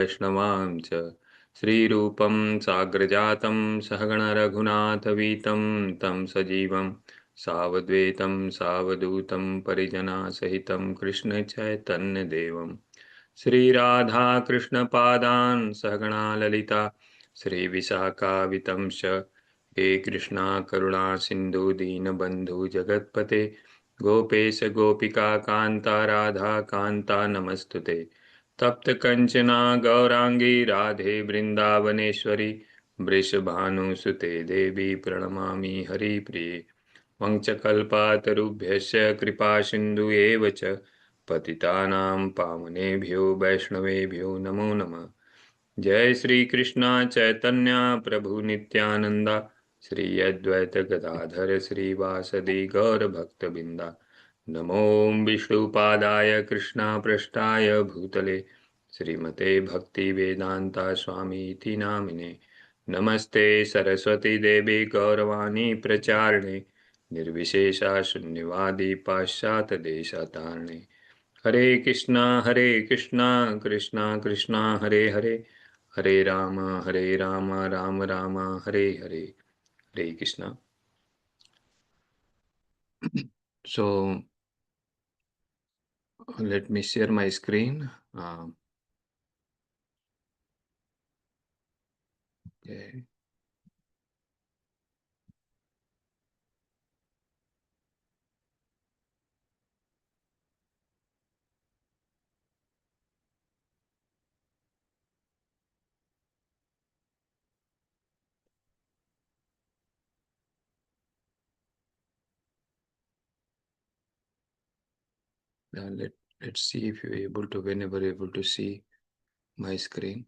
वैष्णवां च श्रीरूपं साग्रजातं सहगण रघुनाथवीतं तं सजीवं सावद्वैतं सावधूतं परिजनसहितं कृष्णचैतन्यदेवं श्रीराधाकृष्णपादान् सहगणा ललिता श्रीविशाखावितंश्च हे कृष्णा करुणा सिन्धु दीनबन्धु जगत्पते गोपेश गोपिका कान्ता राधा कान्ता नमस्तुते तप्त कंचना गौरांगी राधे वृंदावनेश्वरी वृषभानुसुते देवी प्रणमामि हरिप्रिये वंशकल्पातरुभ्यश्च कृपा सिन्धु एव च पतितानां पावनेभ्यो वैष्णवेभ्यो नमो नमः। जय श्री कृष्णा चैतन्य प्रभु नित्यानंदा श्री अद्वैत गदाधर श्रीवासदि गौर भक्तबिंदा नमो विष्णुपादाय कृष्णा पृष्ठाय भूतले श्रीमते भक्ति वेदांता स्वामी इति नामिने नमस्ते सरस्वती देवी गौरवाणी प्रचारिणे निर्विशेषा शून्यवादी पाश्चात देशातारणे हरे Krishna Krishna Krishna Hare Hare Hare Ram Ram Ram Hare Hare Hare Krishna. So let me share my screen. Okay. Let's see if you're able to, whenever able to see my screen.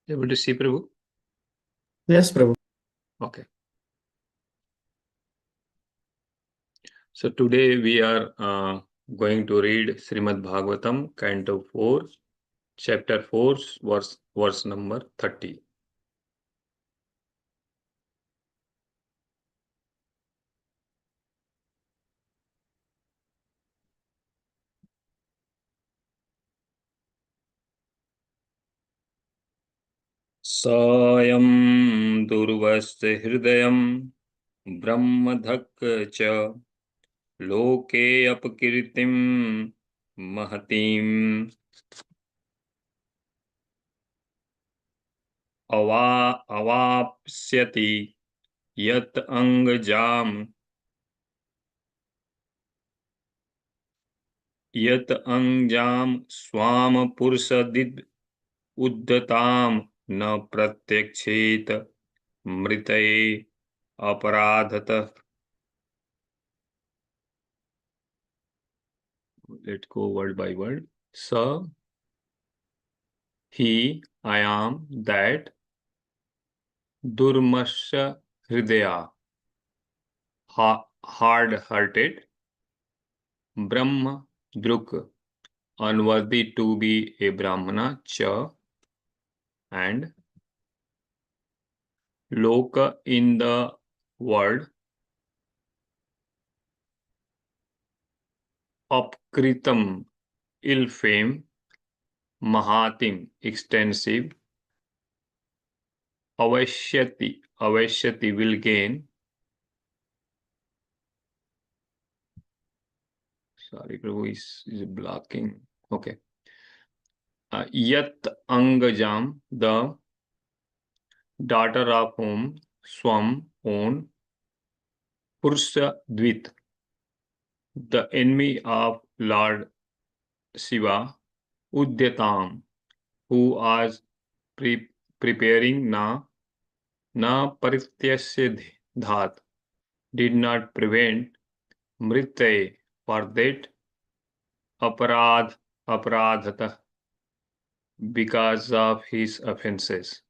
Able to see, Prabhu? Yes, Prabhu. Okay. So today we are going to read Srimad Bhagavatam, Canto 4, Chapter 4, verse number 30. सायं दुर्वस्य हृदयं ब्रह्मधक् च लोके अपकीर्तिं महतीम् अवाप्स्यति यत् अंजाम स्वाम पुरुषदिद् उद्धताम न प्रत्यक्षेत मृतये अपराधतः. Let's go word by word. So he, I am that durmasya hridaya, hard-hearted, Brahma druk, unworthy to be a Brahmana, cha, and loka in the world, apkritam, ill fame, mahatim, extensive, avashyati will gain. Sorry, Prabhu is blocking. Okay. Yat angajam, the daughter of whom Swam own, Pursa Dvit, the enemy of Lord Shiva, Udyatam, who was preparing na parityasya dhat, did not prevent mritay for that aparadhata because of his offenses.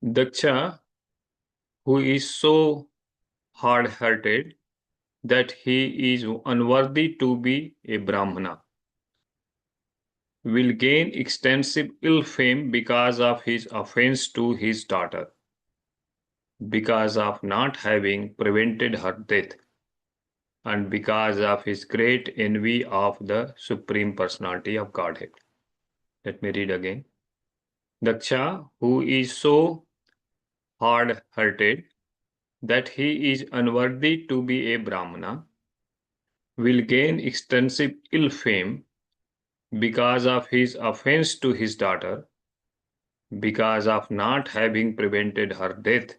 Daksha, who is so hard-hearted that he is unworthy to be a Brahmana, will gain extensive ill fame because of his offense to his daughter, because of not having prevented her death. and because of his great envy of the Supreme Personality of Godhead. Let me read again. Daksha, who is so hard-hearted that he is unworthy to be a Brahmana, will gain extensive ill fame because of his offense to his daughter, because of not having prevented her death,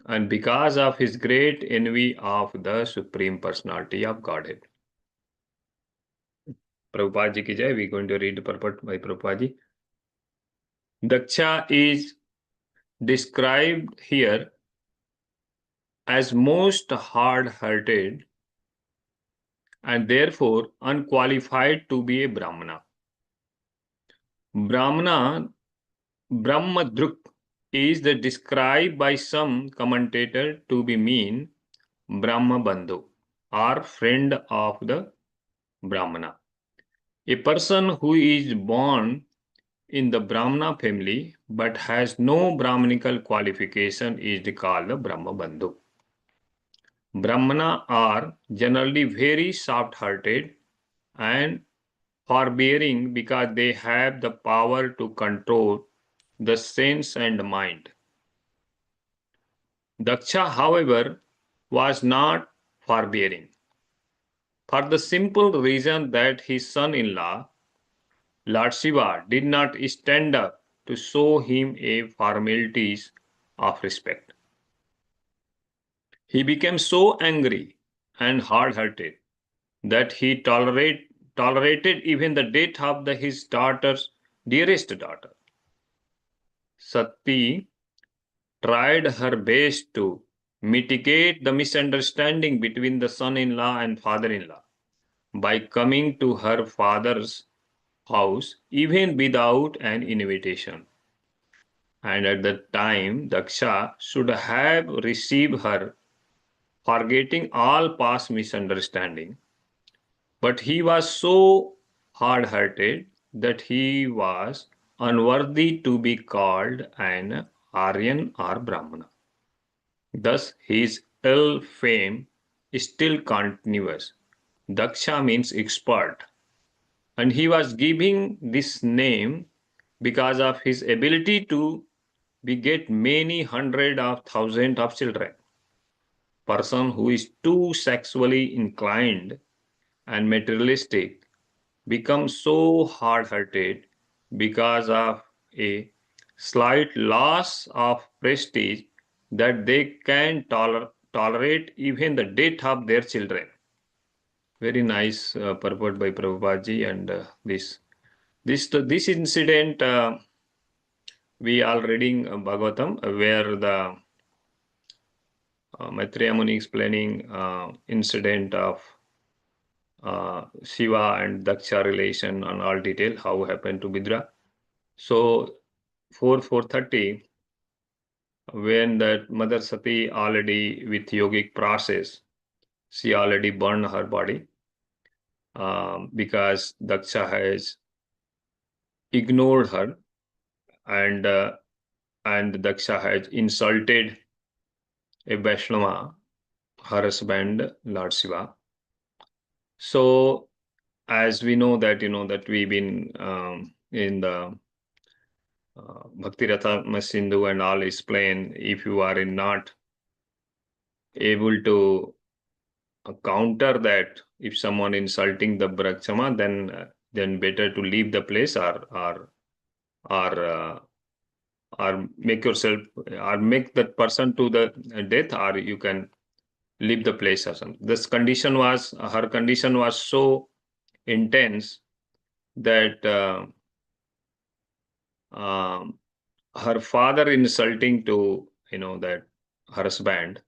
and because of his great envy of the Supreme Personality of Godhead. Prabhupada ji ki jai. We are going to read the purport by Prabhupada ji. Daksha is described here as most hard-hearted and therefore unqualified to be a Brahmana. Brahmana, Brahmadruk, is described by some commentator to be mean Brahmabandhu or friend of the Brahmana. A person who is born in the Brahmana family but has no Brahmanical qualification is called the Brahmabandhu. Brahmana are generally very soft-hearted and forbearing because they have the power to control the sense and mind. Daksha, however, was not forbearing, for the simple reason that his son-in-law, Lord Shiva, did not stand up to show him a formalities of respect. He became so angry and hard-hearted that he tolerated even the death of his daughter's dearest daughter. Sati tried her best to mitigate the misunderstanding between the son-in-law and father-in-law by coming to her father's house even without an invitation. And at that time, Daksha should have received her, forgetting all past misunderstanding. But he was so hard-hearted that he was unworthy to be called an Aryan or Brahmana. Thus, his ill fame still continues. Daksha means expert, and he was giving this name because of his ability to beget many hundred of thousands of children. Person who is too sexually inclined and materialistic becomes so hard-hearted because of a slight loss of prestige that they can tolerate even the death of their children. Very nice purport by Prabhupada ji, and this incident we are reading Bhagavatam, where the Maitreya Muni explaining incident of Shiva and Daksha relation and all detail, how happened to Vidra. So 4:30, when that Mother Sati already with yogic process, she already burned her body because Daksha has ignored her, and Daksha has insulted a Vaishnava, her husband, Lord Shiva. So as we know that, that we've been in the Bhakti Ratha Sindhu and all explain, if you are not able to counter that, if someone insulting the Brakshama, then better to leave the place or make yourself or make that person to the death, or you can leave the place or something. Her condition was so intense that her father insulting to that her husband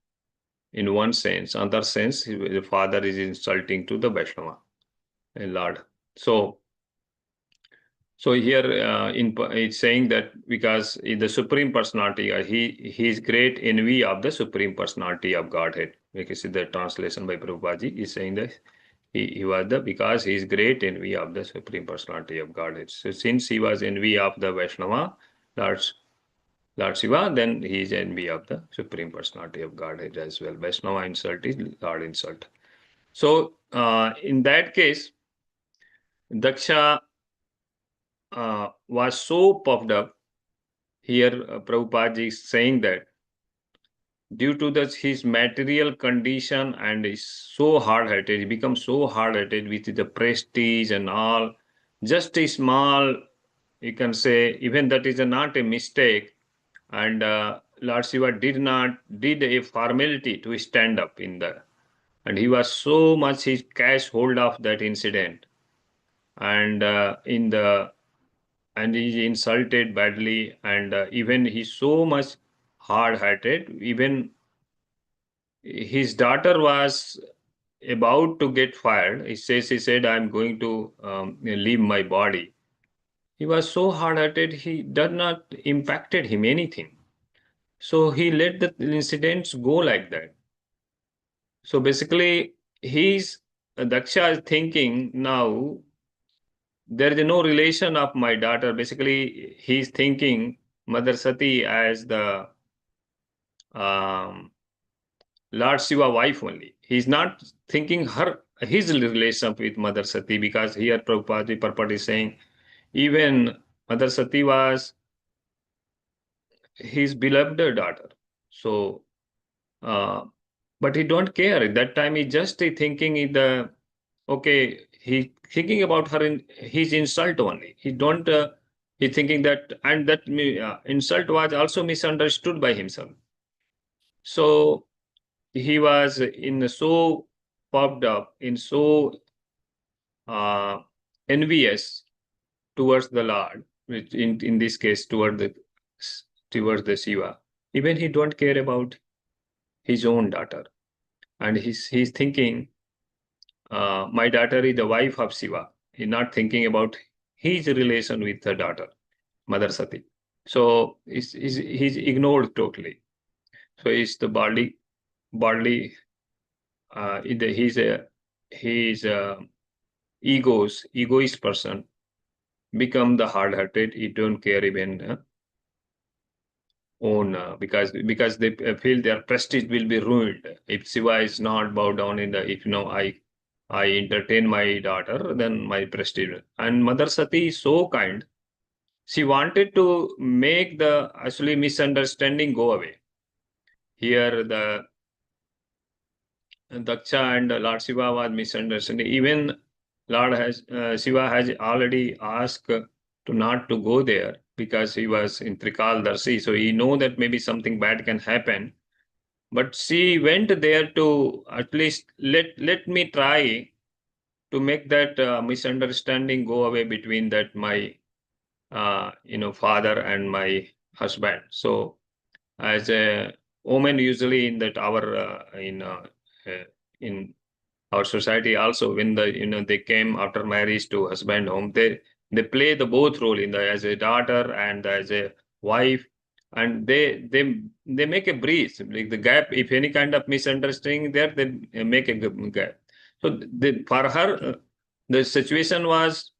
in one sense, other sense the father is insulting to the Vaishnava, a Lord. So here it's saying that because the Supreme Personality, he is great envy of the Supreme Personality of Godhead. Because the translation by Prabhupada ji is saying that he was because he is great envy of the Supreme Personality of Godhead. So since he was envy of the Vaishnava, Lord Shiva, then he is envy of the Supreme Personality of Godhead as well. Vaishnava insult is Lord insult. So in that case, Daksha was so puffed up. Here, Prabhupada is saying that due to his material condition and is so hard-headed, he becomes so hard-headed with the prestige and all. Just a small, you can say, even that is not a mistake. And Lord Shiva did a formality to stand up in the, and he was so much he catch hold of that incident, and in the and he insulted badly, and even he's so much hard-hearted. Even his daughter was about to get fired. He said, I'm going to leave my body. He was so hard-hearted, he did not impacted him anything. So he let the incidents go like that. So basically, he's Daksha is thinking now there is no relation of my daughter. Basically, he's thinking Mother Sati as the um, Lord Shiva wife only. He's not thinking his relation with Mother Sati, because here Prabhupada Purport is saying even Mother Sati was his beloved daughter. So, uh, but he don't care. At that time, he just thinking in the okay. He thinking about her in his insult only. He don't. He thinking that, and that insult was also misunderstood by himself. So he was in so puffed up, in so uh, envious towards the Lord, which in this case towards the Shiva. Even he don't care about his own daughter, and he's thinking, my daughter is the wife of Shiva. He's not thinking about his relation with the daughter, Mother Sati. So he's ignored totally. So he's the bodily. He's a egoist person, become the hard-hearted. He don't care even own because they feel their prestige will be ruined if Shiva is not bow down in the, if I entertain my daughter, then my prestige. And Mother Sati is so kind. She wanted to make the actually misunderstanding go away. Here the Daksha and Lord Shiva was misunderstanding. Even Shiva has already asked to not to go there because he was in Trikaldarshi. So he know that maybe something bad can happen. But she went there to at least let me try to make that misunderstanding go away between that my father and my husband. So as a woman, usually in that our uh, in our society also, when they came after marriage to husband home, they play the both role in the as a daughter and as a wife, and they make a breeze like the gap. If any kind of misunderstanding there, they make a gap. So for her, the situation was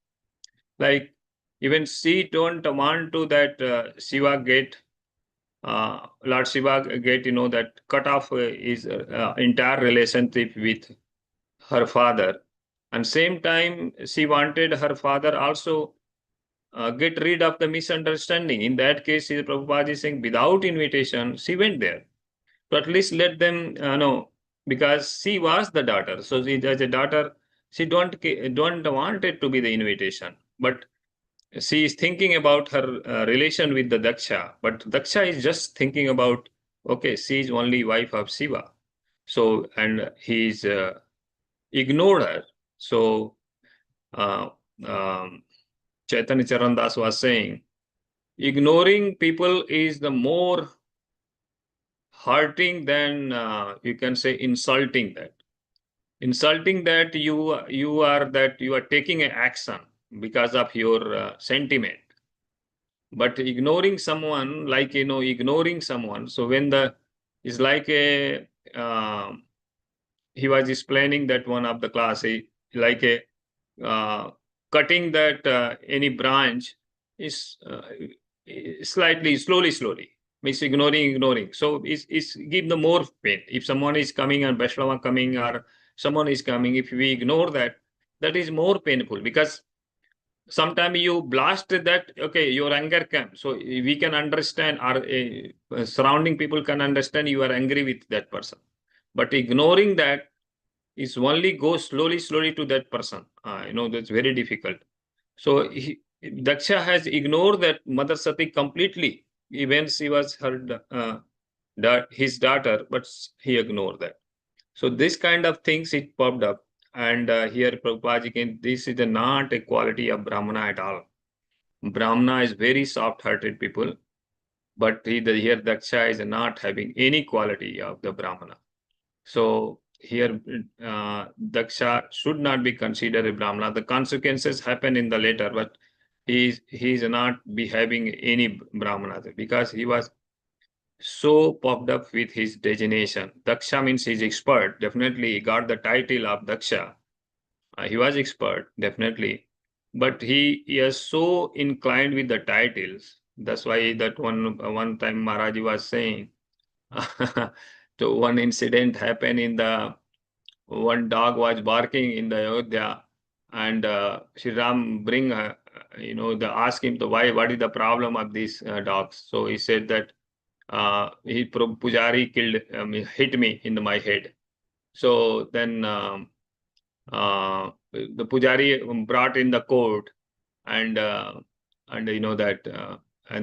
like, even she don't want to that Shiva get Lord Shiva get that cut off his entire relationship with her father, and same time she wanted her father also get rid of the misunderstanding. In that case, Prabhupada is saying without invitation she went there to at least let them know, because she was the daughter. So she, as a daughter, she don't want it to be the invitation, but she is thinking about her relation with the Daksha. But Daksha is just thinking about, okay, she is only wife of Shiva, so and he's ignored her. So uh, um, Chaitanya Charan Das was saying, ignoring people is the more hurting than you can say insulting that. Insulting that you are taking an action because of your sentiment, but ignoring someone, like ignoring someone. So when the is like a he was explaining that one of the class, like a uh, cutting that any branch is slightly slowly means ignoring. So it's give the more pain if someone is coming and Vaishnava coming or someone is coming, if we ignore that, that is more painful, because sometimes you blast that, okay, your anger comes. So we can understand, our surrounding people can understand you are angry with that person. But ignoring that is only go slowly to that person. That's very difficult. So Daksha has ignored that Mother Sati completely, even she was his daughter, but he ignored that. So this kind of things it popped up. And here Prabhupada again, this is not a quality of Brahmana at all. Brahmana is very soft-hearted people, but here Daksha is not having any quality of the Brahmana. So here Daksha should not be considered a Brahmana. The consequences happen in the later, but he is not behaving any Brahmana because he was so popped up with his designation. Daksha means he's expert. Definitely he got the title of Daksha. He was expert, definitely. But he is so inclined with the titles. That's why that one time Maharaj was saying, so one incident happened in the, one dog was barking in the Ayodhya, and Sri Ram bring, ask him to why, what is the problem of these dogs? So he said that Pujari killed, hit me in my head. So then the Pujari brought in the court, and and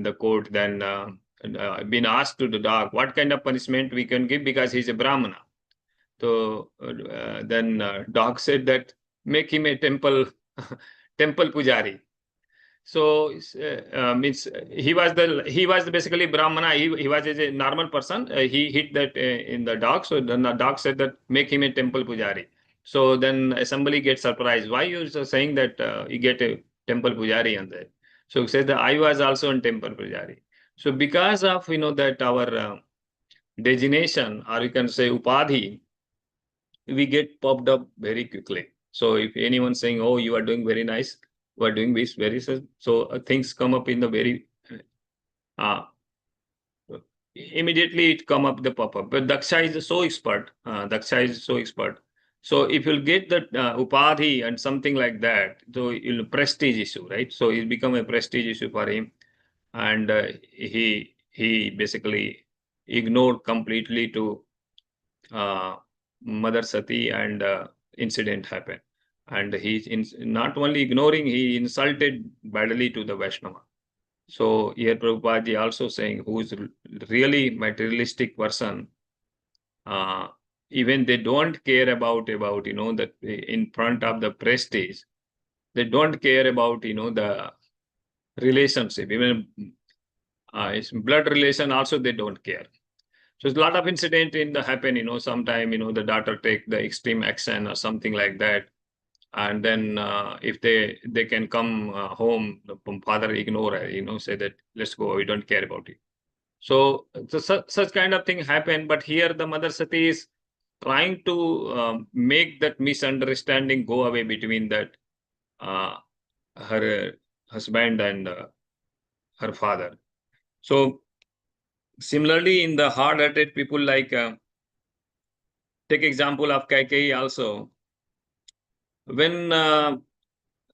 the court then been asked to the dog what kind of punishment we can give because he's a Brahmana. So then dog said that make him a temple temple pujari. So means he was basically Brahmana. He was a normal person. He hit that in the dog. So then the dog said that make him a temple pujari. So then assembly gets surprised. Why you are saying that you get a temple pujari on that? So he says that I was also in temple pujari. So because of that our designation, or you can say upadhi, we get popped up very quickly. So if anyone saying, "Oh, you are doing very nice," we are doing this very so things come up in the very uh, immediately it come up the pop up. But Daksha is so expert. Daksha is so expert. So if you'll get that upadhi and something like that, so it'll prestige issue, right? So it become a prestige issue for him, and he basically ignored completely to uh, Mother Sati, and incident happened. And not only ignoring, he insulted badly to the Vaishnava. So here Prabhupada ji also saying, who is really materialistic person, uh, even they don't care about that in front of the prestige, they don't care about the relationship, even it's blood relation also they don't care. So it's a lot of incident in the happen, sometime, the daughter take the extreme action or something like that. And then if they can come home, the father ignore her, say that, let's go, we don't care about it. So, such kind of thing happen. But here the Mother Sati is trying to make that misunderstanding go away between that her husband and her father. So similarly, in the hard-hearted people, like take example of Kaikeyi also. When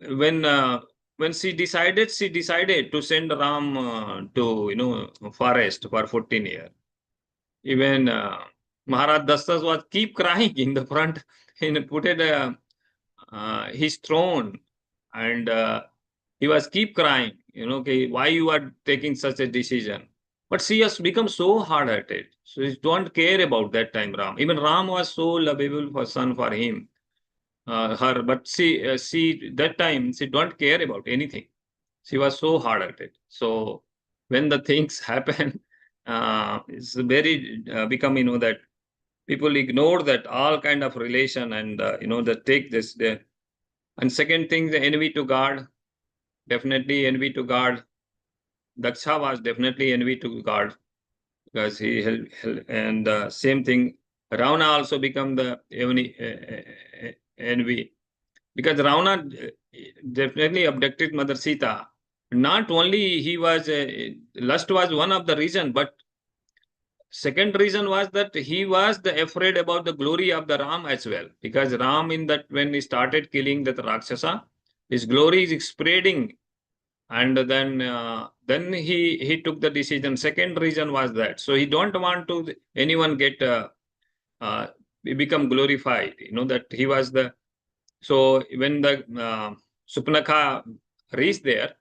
when uh, when she decided to send Ram to forest for 14 years. Even Maharaj Dastas was keep crying in the front and put it his throne, and he was keep crying. Okay, why you are taking such a decision? But she has become so hard-hearted. So she don't care about that time Ram. Even Ram was so lovable for son for him, her, but she that time she don't care about anything. She was so hard-hearted. So when the things happen, it's very become that people ignore that all kind of relation, and that take this. And second thing, the envy to God, definitely envy to God. Daksha was definitely envy to God because he and same thing. Ravana also become the envy, because Ravana definitely abducted Mother Sita. Not only he was lust was one of the reason, but second reason was that he was afraid about the glory of the Ram as well, because Ram in that when he started killing that Rakshasa, his glory is spreading, and then he took the decision. Second reason was that, so he don't want to anyone get uh, become glorified. That he was the. So when the Supnakha reached there,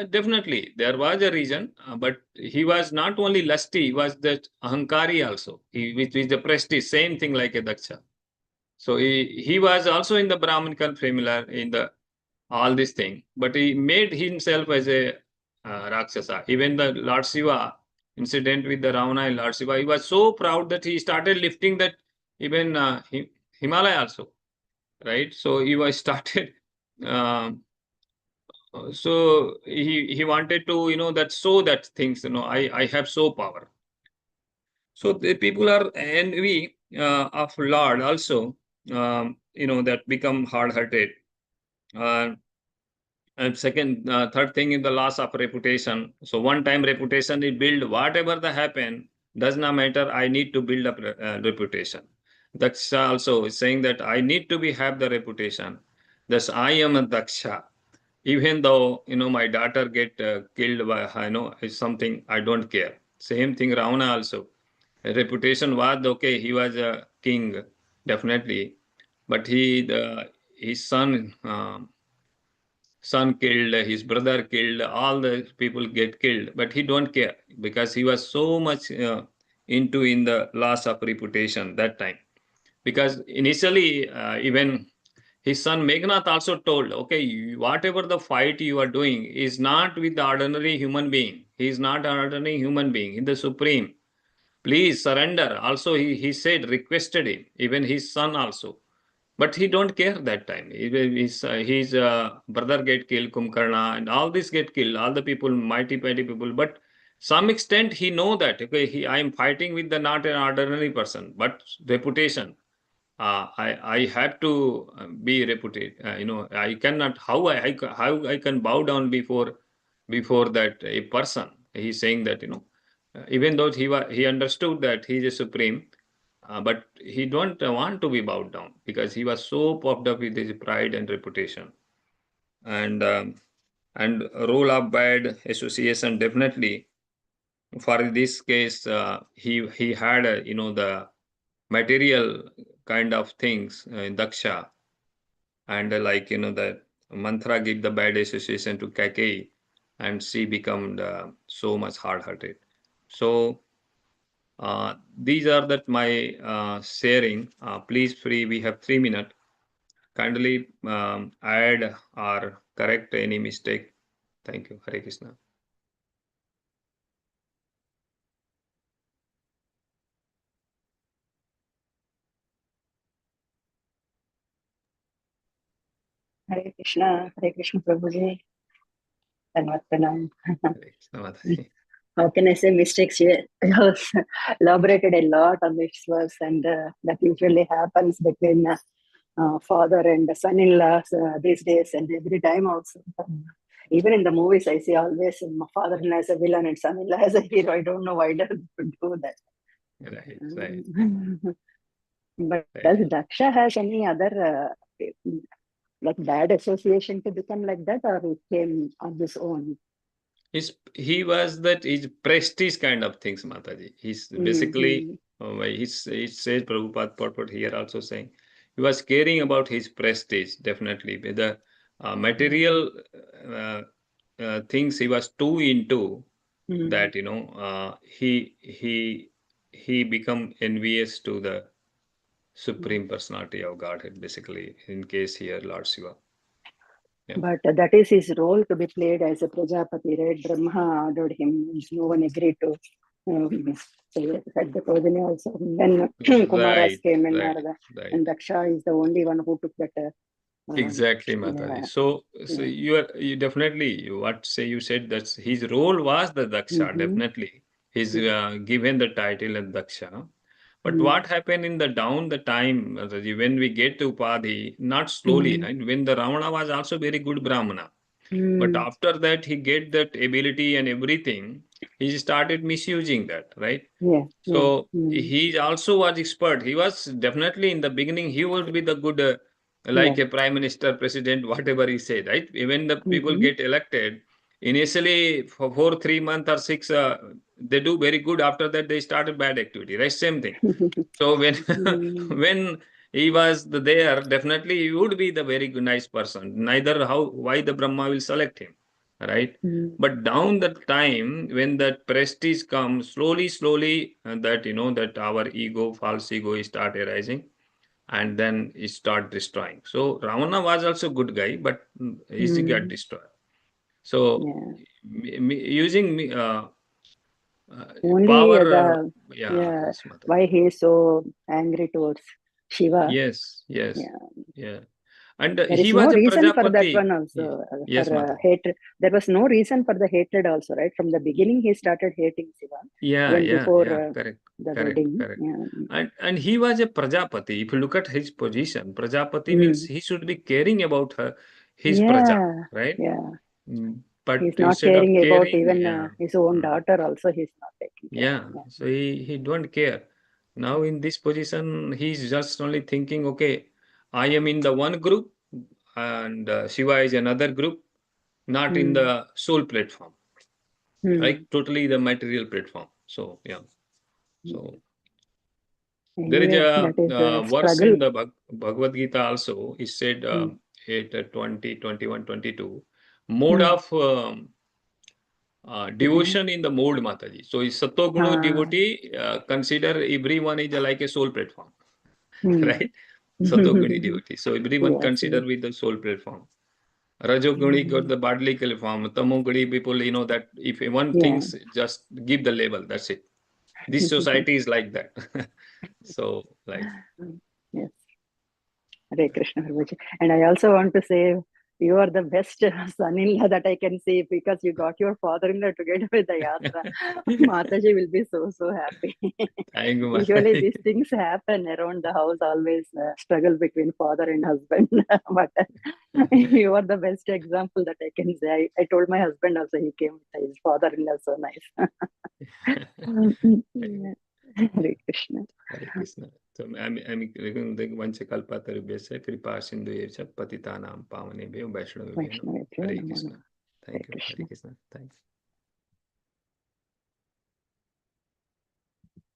definitely, there was a reason, but he was not only lusty, he was the ahankari also, which is the prestige, same thing like a Daksha. So he was also in the Brahminical formula in the all this thing, but he made himself as a Rakshasa. Even the Lord Shiva incident with the Ravana and Lord Shiva, he was so proud that he started lifting that even Himalaya also, right? So he was started. um so he wanted to that show that things I have so power. So the people are envy of Lord also, that become hard hearted. uh, and second third thing is the loss of reputation. So one time reputation is built, whatever the happen does not matter, I need to build up reputation. Daksha also is saying that I need to be have the reputation. Thus I am a Daksha. Even though my daughter get killed by is something I don't care. Same thing Ravana also. Reputation was okay. He was a king, definitely, but his son killed, his brother killed, all the people get killed, but he don't care because he was so much into in the loss of reputation that time. Because initially, even his son Meghnad also told, okay, whatever the fight you are doing is not with the ordinary human being. He is not an ordinary human being. He is the supreme. Please surrender. Also, he said, requested him, even his son also. But he don't care that time. His brother get killed, Kumkarna, and all this get killed. All the people, mighty people. But some extent he know that okay, I am fighting with the not an ordinary person, but reputation. I have to be reputed. I cannot. How I can bow down before that a person. He's saying that even though he understood that he is a supreme, but he don't want to be bowed down because he was so puffed up with his pride and reputation, and role of bad association definitely. For this case, he had the material kind of things in Daksha, and like the mantra give the bad association to Kakei, and she become so much hard hearted. So these are that my sharing. Please free. We have 3 minutes. Kindly add or correct any mistake. Thank you. Hare Krishna. Hare Krishna, Prabhuji. Dhanavad pranam. Hare Krishna Mataji. How can I say mistakes here? I have elaborated a lot on this verse, and that usually happens between father and son-in-law these days, and every time also. Even in the movies, I see always father-in-law as a villain and son-in-law as a hero. I don't know why does it do that. Right. But Right. does Daksha has any other like bad association to become like that, or it came on his own? He was that his prestige kind of things, Mataji. He's basically, he says, Prabhupada purport here also saying, he was caring about his prestige, definitely. With the material things he was too into, that, he become envious to the Supreme Personality of Godhead, basically, in case here, Lord Shiva. Yeah. But that is his role to be played as a Prajapati, right? Brahma ordered him, no one agreed to say at the Progeny also. When Kumaras came in, right. and Daksha is the only one who took that. Exactly, Mataji. Yeah. So you definitely what say you said that his role was the Daksha, definitely. He's given the title as Daksha. But what happened in the down the time, Mataji, when we get to Upadhi, not slowly, right? When the Ravana was also very good Brahmana. But after that, he get that ability and everything. he started misusing that, right? Yeah. So Mm. he also was expert. He was definitely in the beginning, he would be the good, like Yeah. a prime minister, president, whatever he said, right? Even the people Mhm. get elected, initially for 3 months or 6, they do very good. After that, they started bad activity, right? Same thing. So when Mm. when he was there, definitely he would be the very good, nice person. Neither why the Brahma will select him, right? Mm. But down the time when that prestige comes, slowly, that that our ego, false ego, is start arising, and then it start destroying. So Ravana was also good guy, but he got Mm. destroyed. So Yeah. using Only power, the yeah, yeah. yes, Mataji. Why he is so angry towards Shiva? Yes, yes, Yeah. yeah. And There he is no was a reason for that Prajapati. one Yeah. also, Yes, for Mataji. hatred. There was no reason for the hatred also, right? From the beginning, he started hating Shiva, Yeah, even yeah, before yeah. Correct, the correct, wedding. correct. Yeah. And he was a Prajapati. If you look at his position, Prajapati means Mm. he should be caring about his Praja, Yeah. right? Yeah. But He's not instead of caring about caring, even yeah, his own mm, daughter also, he's not taking care yeah. of. So he don't care. Now in this position, he's just only thinking, okay, I am in the one group, and Shiva is another group, not in Mm. the soul platform, Mm. like totally the material platform. So yeah. Mm. So there is Anyway, a that is a verse struggle. in the Bhagavad Gita also. It said Mm. at 20, 21, 22, mode Mm. of devotion in the mode, Mataji. So is Sattva Ah. devotee, consider everyone is like a soul platform, Mm. right? Sattva devotee. So everyone Yes, consider yes. with the soul platform. Rajoguni got Mm. the bodily platform. Tamoguni people, that if one Yeah. thinks, just give the label. That's it. This society is like that. So, like, Yes. Hare Krishna Prabhuji. And I also want to say you are the best son-in-law that I can see because you got your father-in-law together with the yatra. Mataji will be so happy. thank you, Usually Mataji. these things happen around the house, always struggle between father and husband. But you are the best example that I can say. I told my husband also, he came with his father-in-law, so nice. Thank Hare Krishna. Hare Krishna. So I'm Vanchakalpatarubhyasya Kripa Sindhu Patitanam Pavanebhyo Vaishnavibhyo Namo. Vaishnavibhyo Hare namo Krishna. namaha. Hare Thank you. Hare Krishna. Krishna. Thanks.